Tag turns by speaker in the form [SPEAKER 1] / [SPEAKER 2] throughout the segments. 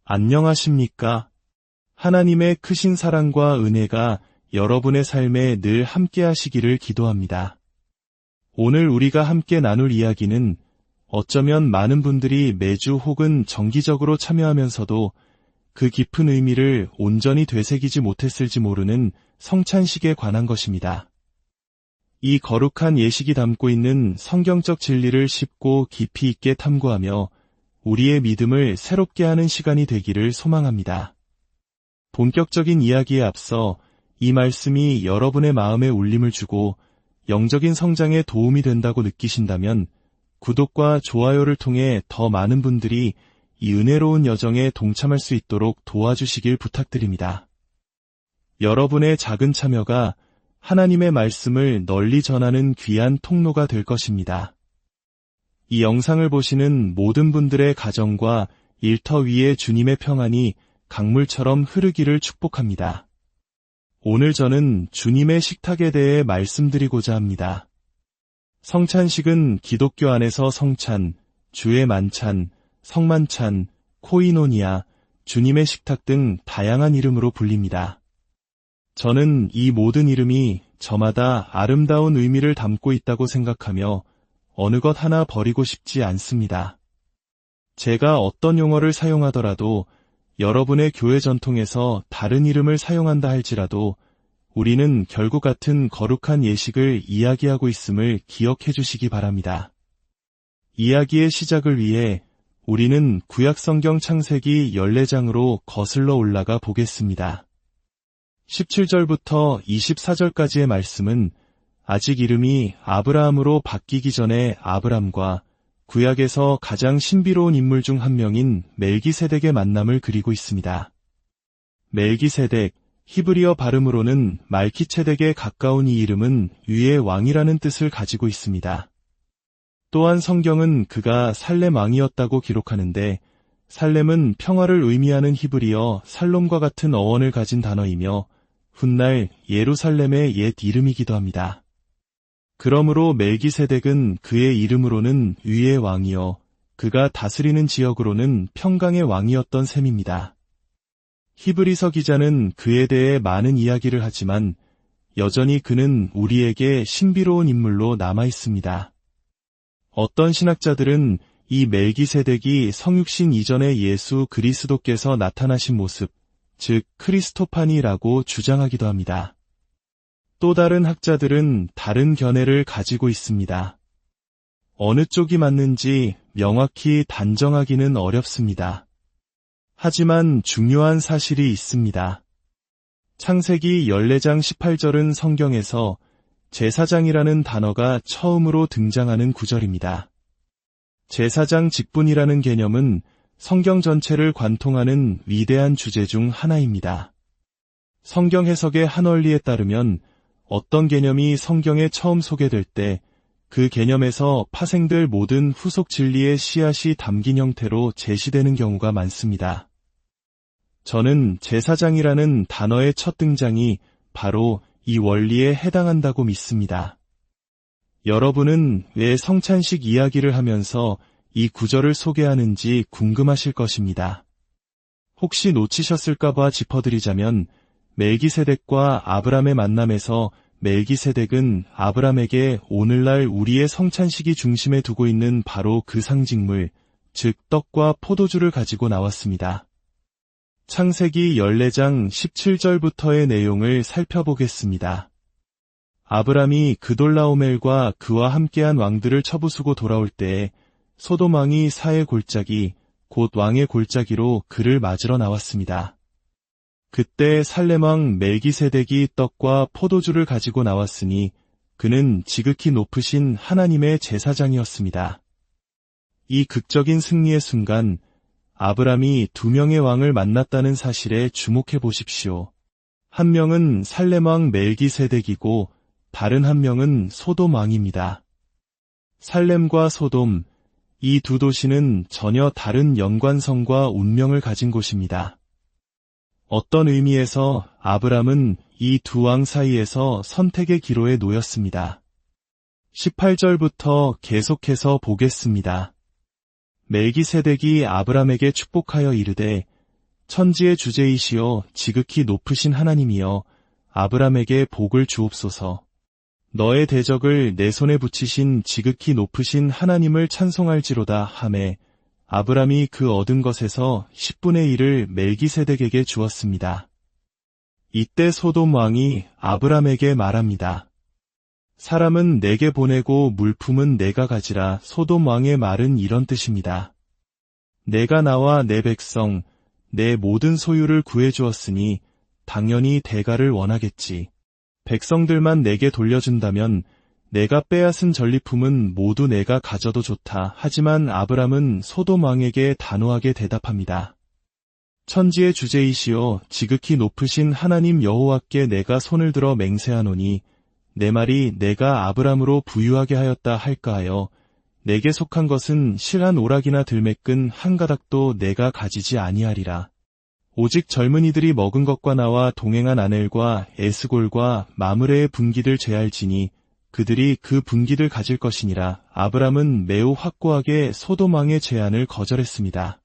[SPEAKER 1] 안녕하십니까? 하나님의 크신 사랑과 은혜가 여러분의 삶에 늘 함께 하시기를 기도합니다. 오늘 우리가 함께 나눌 이야기는 어쩌면 많은 분들이 매주 혹은 정기적으로 참여하면서도 그 깊은 의미를 온전히 되새기지 못했을지 모르는 성찬식에 관한 것입니다. 이 거룩한 예식이 담고 있는 성경적 진리를 쉽고 깊이 있게 탐구하며 우리의 믿음을 새롭게 하는 시간이 되기를 소망합니다. 본격적인 이야기에 앞서 이 말씀이 여러분의 마음에 울림을 주고 영적인 성장에 도움이 된다고 느끼신다면 구독과 좋아요를 통해 더 많은 분들이 이 은혜로운 여정에 동참할 수 있도록 도와주시길 부탁드립니다. 여러분의 작은 참여가 하나님의 말씀을 널리 전하는 귀한 통로가 될 것입니다. 이 영상을 보시는 모든 분들의 가정과 일터 위에 주님의 평안이 강물처럼 흐르기를 축복합니다. 오늘 저는 주님의 식탁에 대해 말씀드리고자 합니다. 성찬식은 기독교 안에서 성찬, 주의 만찬, 성만찬, 코이노니아, 주님의 식탁 등 다양한 이름으로 불립니다. 저는 이 모든 이름이 저마다 아름다운 의미를 담고 있다고 생각하며 어느 것 하나 버리고 싶지 않습니다. 제가 어떤 용어를 사용하더라도 여러분의 교회 전통에서 다른 이름을 사용한다 할지라도 우리는 결국 같은 거룩한 예식을 이야기하고 있음을 기억해 주시기 바랍니다. 이야기의 시작을 위해 우리는 구약성경 창세기 14장으로 거슬러 올라가 보겠습니다. 17절부터 24절까지의 말씀은 아직 이름이 아브라함으로 바뀌기 전에 아브람과 구약에서 가장 신비로운 인물 중 한 명인 멜기세덱의 만남을 그리고 있습니다. 멜기세덱, 히브리어 발음으로는 말키체덱에 가까운 이 이름은 위의 왕이라는 뜻을 가지고 있습니다. 또한 성경은 그가 살렘 왕이었다고 기록하는데 살렘은 평화를 의미하는 히브리어 살롬과 같은 어원을 가진 단어이며 훗날 예루살렘의 옛 이름이기도 합니다. 그러므로 멜기세덱은 그의 이름으로는 위의 왕이요 그가 다스리는 지역으로는 평강의 왕이었던 셈입니다. 히브리서 기자는 그에 대해 많은 이야기를 하지만 여전히 그는 우리에게 신비로운 인물로 남아 있습니다. 어떤 신학자들은 이 멜기세덱이 성육신 이전의 예수 그리스도께서 나타나신 모습, 즉 크리스토파니라고 주장하기도 합니다. 또 다른 학자들은 다른 견해를 가지고 있습니다. 어느 쪽이 맞는지 명확히 단정하기는 어렵습니다. 하지만 중요한 사실이 있습니다. 창세기 14장 18절은 성경에서 제사장이라는 단어가 처음으로 등장하는 구절입니다. 제사장 직분이라는 개념은 성경 전체를 관통하는 위대한 주제 중 하나입니다. 성경 해석의 한 원리에 따르면 어떤 개념이 성경에 처음 소개될 때 그 개념에서 파생될 모든 후속 진리의 씨앗이 담긴 형태로 제시되는 경우가 많습니다. 저는 제사장이라는 단어의 첫 등장이 바로 이 원리에 해당한다고 믿습니다. 여러분은 왜 성찬식 이야기를 하면서 이 구절을 소개하는지 궁금하실 것입니다. 혹시 놓치셨을까봐 짚어드리자면 멜기세덱과 아브람의 만남에서 멜기세덱은 아브람에게 오늘날 우리의 성찬식이 중심에 두고 있는 바로 그 상징물, 즉 떡과 포도주를 가지고 나왔습니다. 창세기 14장 17절부터의 내용을 살펴보겠습니다. 아브람이 그돌라오멜과 그와 함께한 왕들을 쳐부수고 돌아올 때에 소돔 왕이 사의 골짜기, 곧 왕의 골짜기로 그를 맞으러 나왔습니다. 그때 살렘 왕 멜기세덱이 떡과 포도주를 가지고 나왔으니 그는 지극히 높으신 하나님의 제사장이었습니다. 이 극적인 승리의 순간 아브람이 두 명의 왕을 만났다는 사실에 주목해 보십시오. 한 명은 살렘 왕 멜기세덱이고 다른 한 명은 소돔 왕입니다. 살렘과 소돔, 이 두 도시는 전혀 다른 연관성과 운명을 가진 곳입니다. 어떤 의미에서 아브람은 이 두 왕 사이에서 선택의 기로에 놓였습니다. 18절부터 계속해서 보겠습니다. 멜기세덱이 아브람에게 축복하여 이르되 천지의 주제이시여 지극히 높으신 하나님이여 아브람에게 복을 주옵소서. 너의 대적을 내 손에 붙이신 지극히 높으신 하나님을 찬송할지로다 하매 아브람이 그 얻은 것에서 10분의 1을 멜기세덱에게 주었습니다. 이때 소돔 왕이 아브람에게 말합니다. 사람은 내게 보내고 물품은 내가 가지라. 소돔 왕의 말은 이런 뜻입니다. 내가 나와 내 백성, 내 모든 소유를 구해주었으니 당연히 대가를 원하겠지. 백성들만 내게 돌려준다면 내가 빼앗은 전리품은 모두 내가 가져도 좋다. 하지만 아브람은 소돔 왕에게 단호하게 대답합니다. 천지의 주제이시여 지극히 높으신 하나님 여호와께 내가 손을 들어 맹세하노니 내 말이 내가 아브람으로 부유하게 하였다 할까하여 내게 속한 것은 실한 오락이나 들매끈 한 가닥도 내가 가지지 아니하리라. 오직 젊은이들이 먹은 것과 나와 동행한 아넬과 에스골과 마므레의 분기들 제할지니 그들이 그 분기들 가질 것이니라. 아브람은 매우 확고하게 소돔 왕의 제안을 거절했습니다.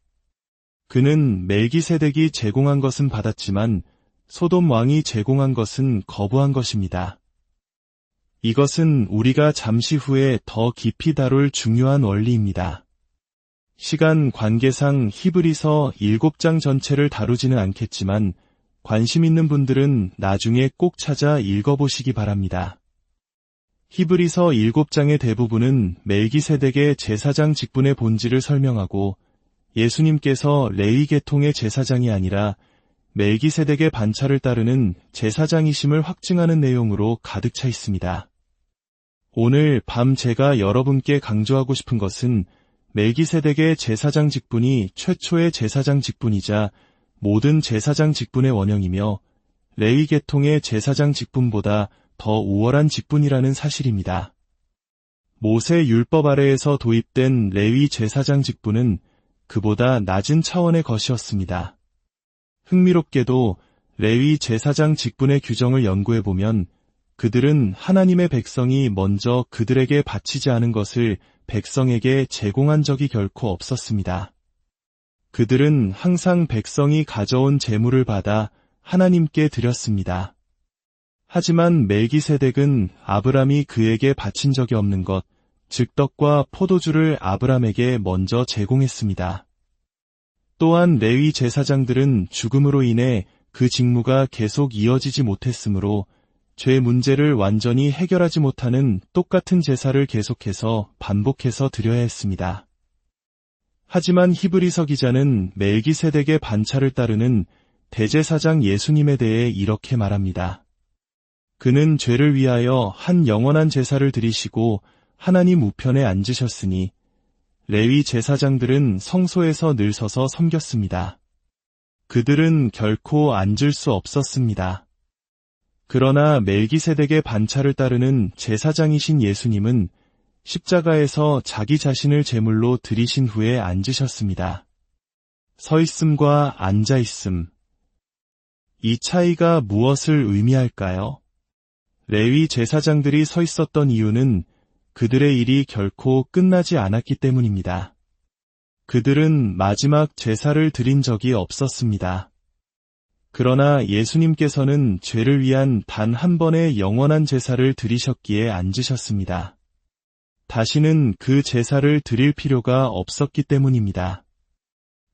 [SPEAKER 1] 그는 멜기세덱이 제공한 것은 받았지만 소돔 왕이 제공한 것은 거부한 것입니다. 이것은 우리가 잠시 후에 더 깊이 다룰 중요한 원리입니다. 시간 관계상 히브리서 7장 전체를 다루지는 않겠지만 관심 있는 분들은 나중에 꼭 찾아 읽어보시기 바랍니다. 히브리서 7장의 대부분은 멜기세덱의 제사장 직분의 본질을 설명하고 예수님께서 레위 계통의 제사장이 아니라 멜기세덱의 반차를 따르는 제사장이심을 확증하는 내용으로 가득 차 있습니다. 오늘 밤 제가 여러분께 강조하고 싶은 것은 멜기세덱의 제사장 직분이 최초의 제사장 직분이자 모든 제사장 직분의 원형이며 레위 계통의 제사장 직분보다 더 우월한 직분이라는 사실입니다. 모세 율법 아래에서 도입된 레위 제사장 직분은 그보다 낮은 차원의 것이었습니다. 흥미롭게도 레위 제사장 직분의 규정을 연구해보면 그들은 하나님의 백성이 먼저 그들에게 바치지 않은 것을 백성에게 제공한 적이 결코 없었습니다. 그들은 항상 백성이 가져온 제물을 받아 하나님께 드렸습니다. 하지만 멜기세덱은 아브람이 그에게 바친 적이 없는 것, 즉 떡과 포도주를 아브람에게 먼저 제공했습니다. 또한 레위 제사장들은 죽음으로 인해 그 직무가 계속 이어지지 못했으므로 죄 문제를 완전히 해결하지 못하는 똑같은 제사를 계속해서 반복해서 드려야 했습니다. 하지만 히브리서 기자는 멜기세덱의 반차를 따르는 대제사장 예수님에 대해 이렇게 말합니다. 그는 죄를 위하여 한 영원한 제사를 드리시고 하나님 우편에 앉으셨으니 레위 제사장들은 성소에서 늘 서서 섬겼습니다. 그들은 결코 앉을 수 없었습니다. 그러나 멜기세덱의 반차를 따르는 제사장이신 예수님은 십자가에서 자기 자신을 제물로 드리신 후에 앉으셨습니다. 서 있음과 앉아 있음. 이 차이가 무엇을 의미할까요? 레위 제사장들이 서 있었던 이유는 그들의 일이 결코 끝나지 않았기 때문입니다. 그들은 마지막 제사를 드린 적이 없었습니다. 그러나 예수님께서는 죄를 위한 단 한 번의 영원한 제사를 드리셨기에 앉으셨습니다. 다시는 그 제사를 드릴 필요가 없었기 때문입니다.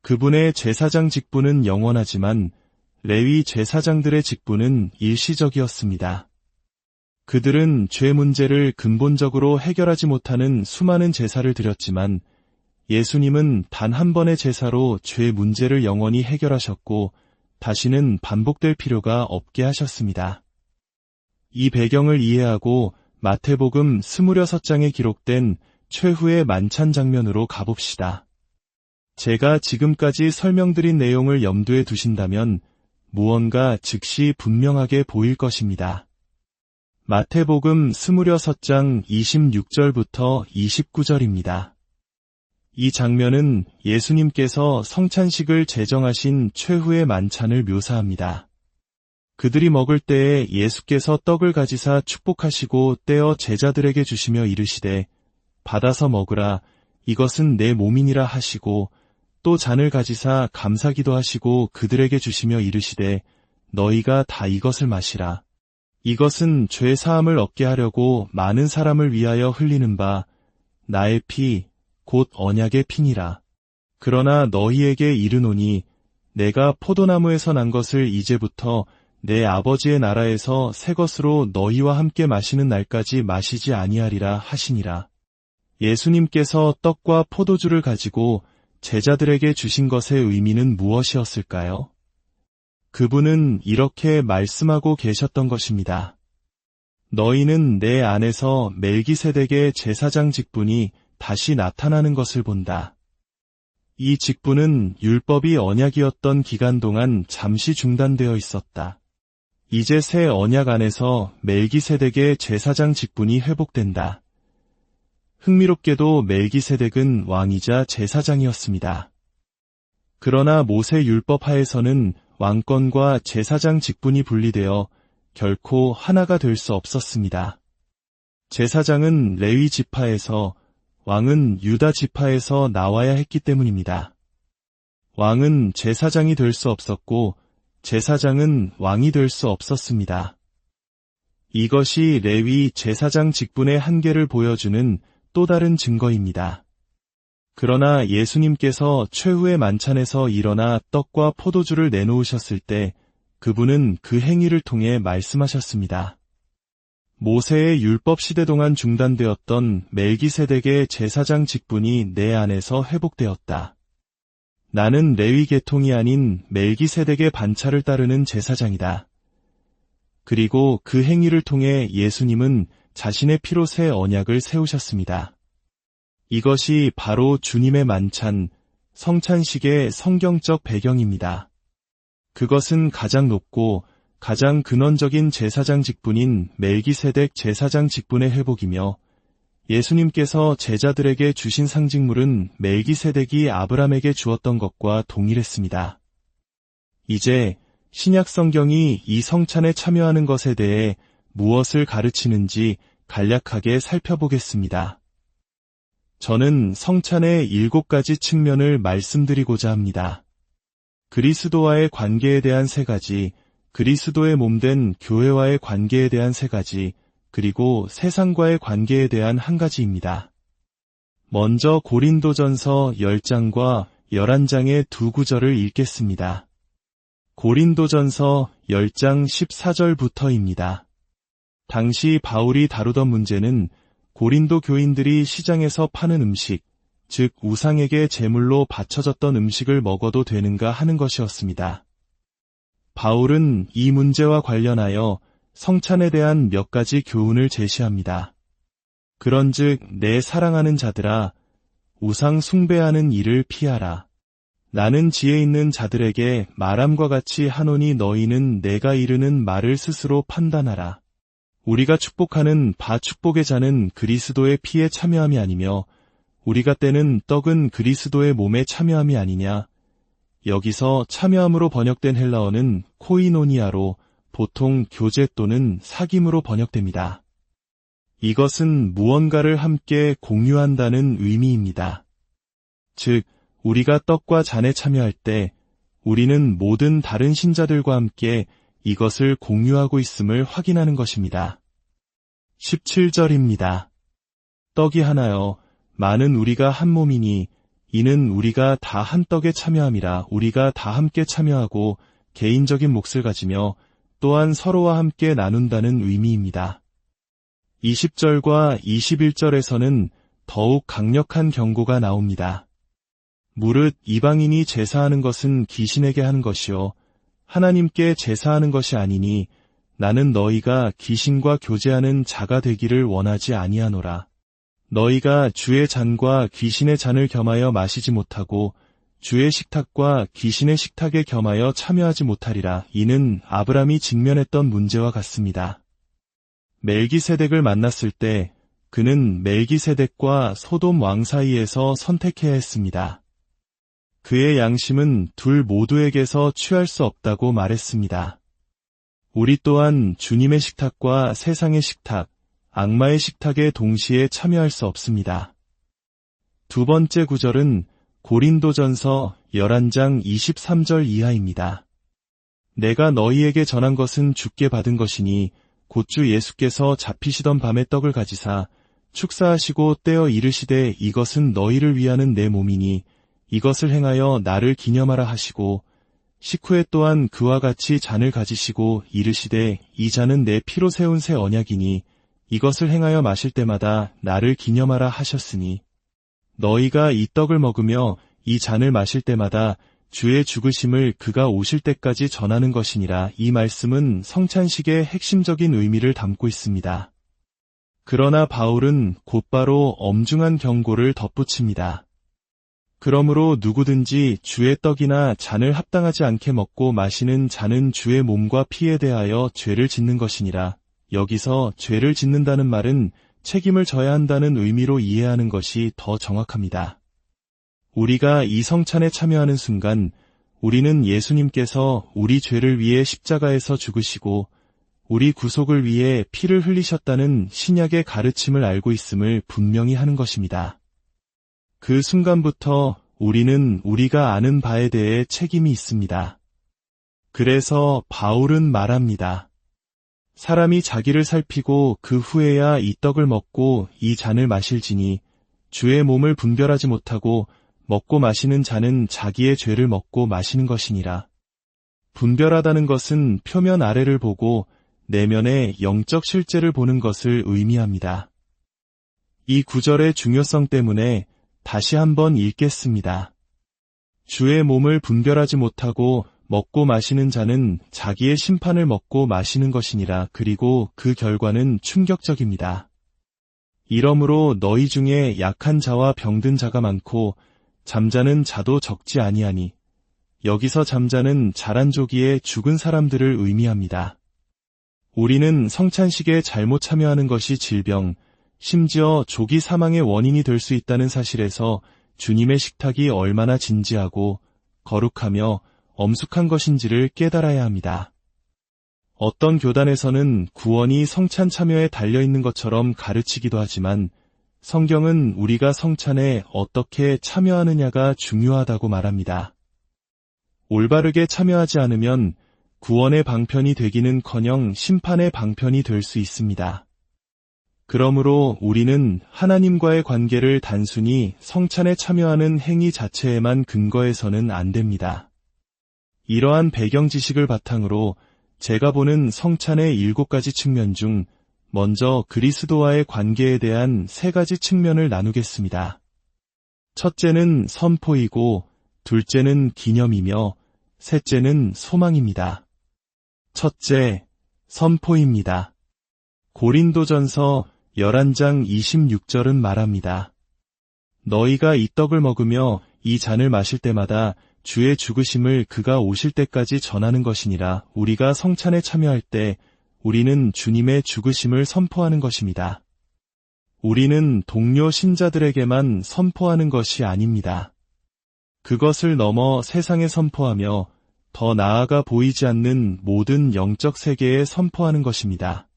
[SPEAKER 1] 그분의 제사장 직분은 영원하지만 레위 제사장들의 직분은 일시적이었습니다. 그들은 죄 문제를 근본적으로 해결하지 못하는 수많은 제사를 드렸지만 예수님은 단 한 번의 제사로 죄 문제를 영원히 해결하셨고 다시는 반복될 필요가 없게 하셨습니다. 이 배경을 이해하고 마태복음 26장에 기록된 최후의 만찬 장면으로 가봅시다. 제가 지금까지 설명드린 내용을 염두에 두신다면 무언가 즉시 분명하게 보일 것입니다. 마태복음 26장 26절부터 29절입니다. 이 장면은 예수님께서 성찬식을 제정하신 최후의 만찬을 묘사합니다. 그들이 먹을 때에 예수께서 떡을 가지사 축복하시고 떼어 제자들에게 주시며 이르시되 받아서 먹으라 이것은 내 몸이니라 하시고 또 잔을 가지사 감사기도 하시고 그들에게 주시며 이르시되 너희가 다 이것을 마시라. 이것은 죄 사함을 얻게 하려고 많은 사람을 위하여 흘리는 바 나의 피 곧 언약의 피니라. 그러나 너희에게 이르노니 내가 포도나무에서 난 것을 이제부터 내 아버지의 나라에서 새 것으로 너희와 함께 마시는 날까지 마시지 아니하리라 하시니라. 예수님께서 떡과 포도주를 가지고 제자들에게 주신 것의 의미는 무엇이었을까요? 그분은 이렇게 말씀하고 계셨던 것입니다. 너희는 내 안에서 멜기세덱의 제사장 직분이 다시 나타나는 것을 본다. 이 직분은 율법이 언약이었던 기간 동안 잠시 중단되어 있었다. 이제 새 언약 안에서 멜기세덱의 제사장 직분이 회복된다. 흥미롭게도 멜기세덱은 왕이자 제사장이었습니다. 그러나 모세 율법 하에서는 왕권과 제사장 직분이 분리되어 결코 하나가 될 수 없었습니다. 제사장은 레위 지파에서, 왕은 유다 지파에서 나와야 했기 때문입니다. 왕은 제사장이 될 수 없었고 제사장은 왕이 될 수 없었습니다. 이것이 레위 제사장 직분의 한계를 보여주는 또 다른 증거입니다. 그러나 예수님께서 최후의 만찬에서 일어나 떡과 포도주를 내놓으셨을 때 그분은 그 행위를 통해 말씀하셨습니다. 모세의 율법 시대 동안 중단되었던 멜기세덱의 제사장 직분이 내 안에서 회복되었다. 나는 레위 계통이 아닌 멜기세덱의 반차를 따르는 제사장이다. 그리고 그 행위를 통해 예수님은 자신의 피로 새 언약을 세우셨습니다. 이것이 바로 주님의 만찬, 성찬식의 성경적 배경입니다. 그것은 가장 높고 가장 근원적인 제사장 직분인 멜기세덱 제사장 직분의 회복이며 예수님께서 제자들에게 주신 상징물은 멜기세덱이 아브람에게 주었던 것과 동일했습니다. 이제 신약 성경이 이 성찬에 참여하는 것에 대해 무엇을 가르치는지 간략하게 살펴보겠습니다. 저는 성찬의 7가지 측면을 말씀드리고자 합니다. 그리스도와의 관계에 대한 3가지, 그리스도의 몸된 교회와의 관계에 대한 3가지, 그리고 세상과의 관계에 대한 1가지입니다. 먼저 고린도전서 10장과 11장의 2구절을 읽겠습니다. 고린도전서 10장 14절부터입니다. 당시 바울이 다루던 문제는 고린도 교인들이 시장에서 파는 음식, 즉 우상에게 제물로 바쳐졌던 음식을 먹어도 되는가 하는 것이었습니다. 바울은 이 문제와 관련하여 성찬에 대한 몇 가지 교훈을 제시합니다. 그런즉 내 사랑하는 자들아, 우상 숭배하는 일을 피하라. 나는 지혜 있는 자들에게 말함과 같이 하노니 너희는 내가 이르는 말을 스스로 판단하라. 우리가 축복하는 바 축복의 잔은 그리스도의 피에 참여함이 아니며 우리가 떼는 떡은 그리스도의 몸에 참여함이 아니냐. 여기서 참여함으로 번역된 헬라어는 코이노니아로 보통 교제 또는 사귐으로 번역됩니다. 이것은 무언가를 함께 공유한다는 의미입니다. 즉, 우리가 떡과 잔에 참여할 때 우리는 모든 다른 신자들과 함께 이것을 공유하고 있음을 확인하는 것입니다. 17절입니다. 떡이 하나여 많은 우리가 한 몸이니 이는 우리가 다 한 떡에 참여함이라. 우리가 다 함께 참여하고 개인적인 몫을 가지며 또한 서로와 함께 나눈다는 의미입니다. 20절과 21절에서는 더욱 강력한 경고가 나옵니다. 무릇 이방인이 제사하는 것은 귀신에게 하는 것이요 하나님께 제사하는 것이 아니니 나는 너희가 귀신과 교제하는 자가 되기를 원하지 아니하노라. 너희가 주의 잔과 귀신의 잔을 겸하여 마시지 못하고 주의 식탁과 귀신의 식탁에 겸하여 참여하지 못하리라. 이는 아브람이 직면했던 문제와 같습니다. 멜기세덱을 만났을 때 그는 멜기세덱과 소돔 왕 사이에서 선택해야 했습니다. 그의 양심은 둘 모두에게서 취할 수 없다고 말했습니다. 우리 또한 주님의 식탁과 세상의 식탁, 악마의 식탁에 동시에 참여할 수 없습니다. 두 번째 구절은 고린도전서 11장 23절 이하입니다. 내가 너희에게 전한 것은 주께 받은 것이니 곧 주 예수께서 잡히시던 밤에 떡을 가지사 축사하시고 떼어 이르시되 이것은 너희를 위하는 내 몸이니 이것을 행하여 나를 기념하라 하시고 식후에 또한 그와 같이 잔을 가지시고 이르시되 이 잔은 내 피로 세운 새 언약이니 이것을 행하여 마실 때마다 나를 기념하라 하셨으니 너희가 이 떡을 먹으며 이 잔을 마실 때마다 주의 죽으심을 그가 오실 때까지 전하는 것이니라. 이 말씀은 성찬식의 핵심적인 의미를 담고 있습니다. 그러나 바울은 곧바로 엄중한 경고를 덧붙입니다. 그러므로 누구든지 주의 떡이나 잔을 합당하지 않게 먹고 마시는 자는 주의 몸과 피에 대하여 죄를 짓는 것이니라. 여기서 죄를 짓는다는 말은 책임을 져야 한다는 의미로 이해하는 것이 더 정확합니다. 우리가 이 성찬에 참여하는 순간 우리는 예수님께서 우리 죄를 위해 십자가에서 죽으시고 우리 구속을 위해 피를 흘리셨다는 신약의 가르침을 알고 있음을 분명히 하는 것입니다. 그 순간부터 우리는 우리가 아는 바에 대해 책임이 있습니다. 그래서 바울은 말합니다. 사람이 자기를 살피고 그 후에야 이 떡을 먹고 이 잔을 마실지니 주의 몸을 분별하지 못하고 먹고 마시는 자는 자기의 죄를 먹고 마시는 것이니라. 분별하다는 것은 표면 아래를 보고 내면의 영적 실제를 보는 것을 의미합니다. 이 구절의 중요성 때문에 다시 한번 읽겠습니다. 주의 몸을 분별하지 못하고 먹고 마시는 자는 자기의 심판을 먹고 마시는 것이니라. 그리고 그 결과는 충격적입니다. 이러므로 너희 중에 약한 자와 병든 자가 많고 잠자는 자도 적지 아니하니 여기서 잠자는 자란 조기에 죽은 사람들을 의미합니다. 우리는 성찬식에 잘못 참여하는 것이 질병, 심지어 조기 사망의 원인이 될 수 있다는 사실에서 주님의 식탁이 얼마나 진지하고 거룩하며 엄숙한 것인지를 깨달아야 합니다. 어떤 교단에서는 구원이 성찬 참여에 달려있는 것처럼 가르치기도 하지만 성경은 우리가 성찬에 어떻게 참여하느냐가 중요하다고 말합니다. 올바르게 참여하지 않으면 구원의 방편이 되기는커녕 심판의 방편이 될 수 있습니다. 그러므로 우리는 하나님과의 관계를 단순히 성찬에 참여하는 행위 자체에만 근거해서는 안 됩니다. 이러한 배경 지식을 바탕으로 제가 보는 성찬의 7가지 측면 중 먼저 그리스도와의 관계에 대한 3가지 측면을 나누겠습니다. 첫째는 선포이고 둘째는 기념이며 셋째는 소망입니다. 첫째, 선포입니다. 고린도전서 11장 26절은 말합니다. 너희가 이 떡을 먹으며 이 잔을 마실 때마다 주의 죽으심을 그가 오실 때까지 전하는 것이니라. 우리가 성찬에 참여할 때 우리는 주님의 죽으심을 선포하는 것입니다. 우리는 동료 신자들에게만 선포하는 것이 아닙니다. 그것을 넘어 세상에 선포하며 더 나아가 보이지 않는 모든 영적 세계에 선포하는 것입니다.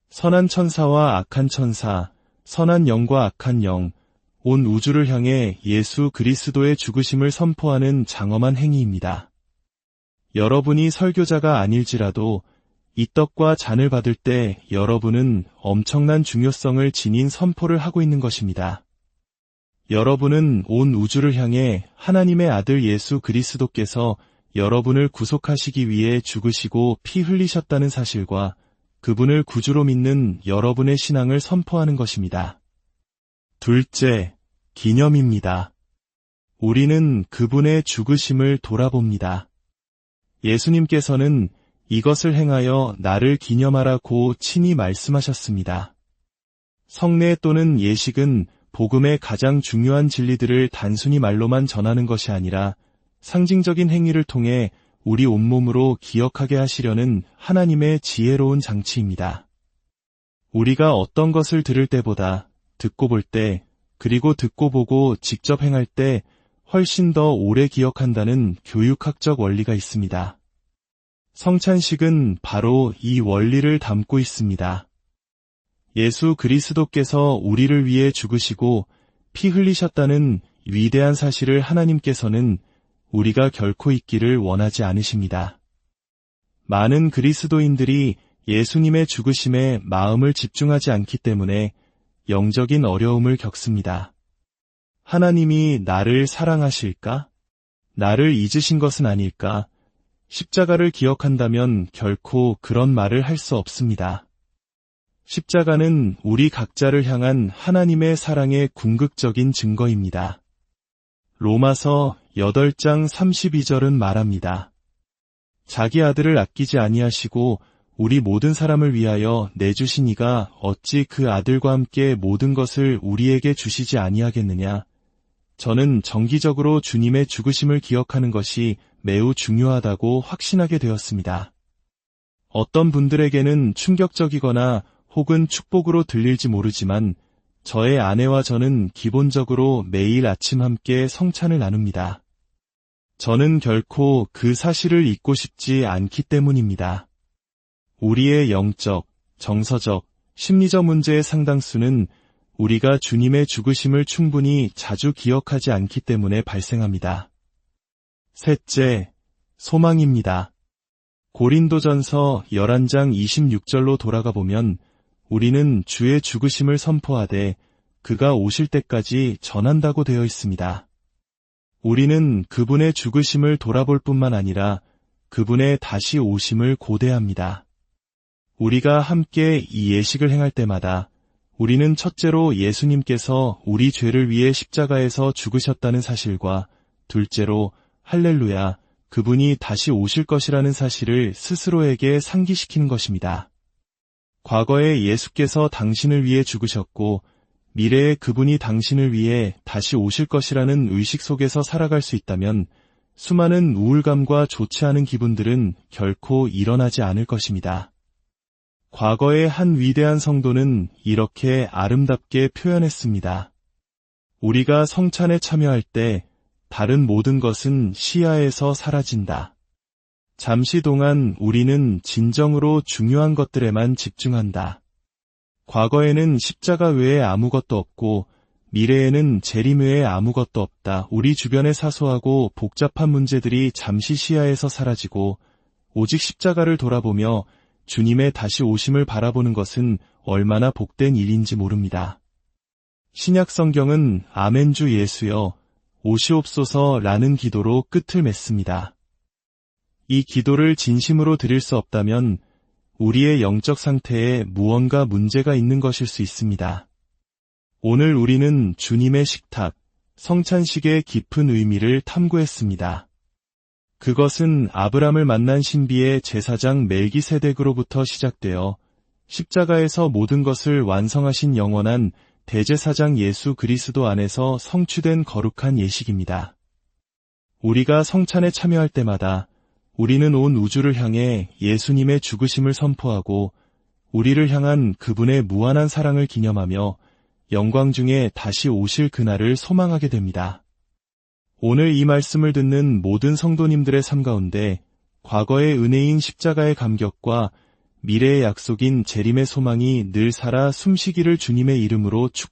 [SPEAKER 1] 선한 천사와 악한 천사, 선한 영과 악한 영, 온 우주를 향해 예수 그리스도의 죽으심을 선포하는 장엄한 행위입니다. 여러분이 설교자가 아닐지라도 이 떡과 잔을 받을 때 여러분은 엄청난 중요성을 지닌 선포를 하고 있는 것입니다. 여러분은 온 우주를 향해 하나님의 아들 예수 그리스도께서 여러분을 구속하시기 위해 죽으시고 피 흘리셨다는 사실과 그분을 구주로 믿는 여러분의 신앙을 선포하는 것입니다. 둘째, 기념입니다. 우리는 그분의 죽으심을 돌아봅니다. 예수님께서는 이것을 행하여 나를 기념하라고 친히 말씀하셨습니다. 성례 또는 예식은 복음의 가장 중요한 진리들을 단순히 말로만 전하는 것이 아니라 상징적인 행위를 통해 우리 온몸으로 기억하게 하시려는 하나님의 지혜로운 장치입니다. 우리가 어떤 것을 들을 때보다 듣고 볼 때, 그리고 듣고 보고 직접 행할 때 훨씬 더 오래 기억한다는 교육학적 원리가 있습니다. 성찬식은 바로 이 원리를 담고 있습니다. 예수 그리스도께서 우리를 위해 죽으시고 피 흘리셨다는 위대한 사실을 하나님께서는 우리가 결코 잊기를 원하지 않으십니다. 많은 그리스도인들이 예수님의 죽으심에 마음을 집중하지 않기 때문에 영적인 어려움을 겪습니다. 하나님이 나를 사랑하실까? 나를 잊으신 것은 아닐까? 십자가를 기억한다면 결코 그런 말을 할 수 없습니다. 십자가는 우리 각자를 향한 하나님의 사랑의 궁극적인 증거입니다. 로마서 8장 32절은 말합니다. 자기 아들을 아끼지 아니하시고 우리 모든 사람을 위하여 내주신 이가 어찌 그 아들과 함께 모든 것을 우리에게 주시지 아니하겠느냐. 저는 정기적으로 주님의 죽으심을 기억하는 것이 매우 중요하다고 확신하게 되었습니다. 어떤 분들에게는 충격적이거나 혹은 축복으로 들릴지 모르지만 저의 아내와 저는 기본적으로 매일 아침 함께 성찬을 나눕니다. 저는 결코 그 사실을 잊고 싶지 않기 때문입니다. 우리의 영적, 정서적, 심리적 문제의 상당수는 우리가 주님의 죽으심을 충분히 자주 기억하지 않기 때문에 발생합니다. 셋째, 소망입니다. 고린도전서 11장 26절로 돌아가 보면 우리는 주의 죽으심을 선포하되 그가 오실 때까지 전한다고 되어 있습니다. 우리는 그분의 죽으심을 돌아볼 뿐만 아니라 그분의 다시 오심을 고대합니다. 우리가 함께 이 예식을 행할 때마다 우리는 첫째로 예수님께서 우리 죄를 위해 십자가에서 죽으셨다는 사실과 둘째로 할렐루야, 그분이 다시 오실 것이라는 사실을 스스로에게 상기시키는 것입니다. 과거에 예수께서 당신을 위해 죽으셨고 미래에 그분이 당신을 위해 다시 오실 것이라는 의식 속에서 살아갈 수 있다면 수많은 우울감과 좋지 않은 기분들은 결코 일어나지 않을 것입니다. 과거의 한 위대한 성도는 이렇게 아름답게 표현했습니다. 우리가 성찬에 참여할 때 다른 모든 것은 시야에서 사라진다. 잠시 동안 우리는 진정으로 중요한 것들에만 집중한다. 과거에는 십자가 외에 아무것도 없고 미래에는 재림 외에 아무것도 없다. 우리 주변의 사소하고 복잡한 문제들이 잠시 시야에서 사라지고 오직 십자가를 돌아보며 주님의 다시 오심을 바라보는 것은 얼마나 복된 일인지 모릅니다. 신약 성경은 아멘 주 예수여 오시옵소서라는 기도로 끝을 맺습니다. 이 기도를 진심으로 드릴 수 없다면 우리의 영적 상태에 무언가 문제가 있는 것일 수 있습니다. 오늘 우리는 주님의 식탁, 성찬식의 깊은 의미를 탐구했습니다. 그것은 아브람을 만난 신비의 제사장 멜기세덱으로부터 시작되어 십자가에서 모든 것을 완성하신 영원한 대제사장 예수 그리스도 안에서 성취된 거룩한 예식입니다. 우리가 성찬에 참여할 때마다 우리는 온 우주를 향해 예수님의 죽으심을 선포하고 우리를 향한 그분의 무한한 사랑을 기념하며 영광 중에 다시 오실 그날을 소망하게 됩니다. 오늘 이 말씀을 듣는 모든 성도님들의 삶 가운데 과거의 은혜인 십자가의 감격과 미래의 약속인 재림의 소망이 늘 살아 숨쉬기를 주님의 이름으로 축복합니다.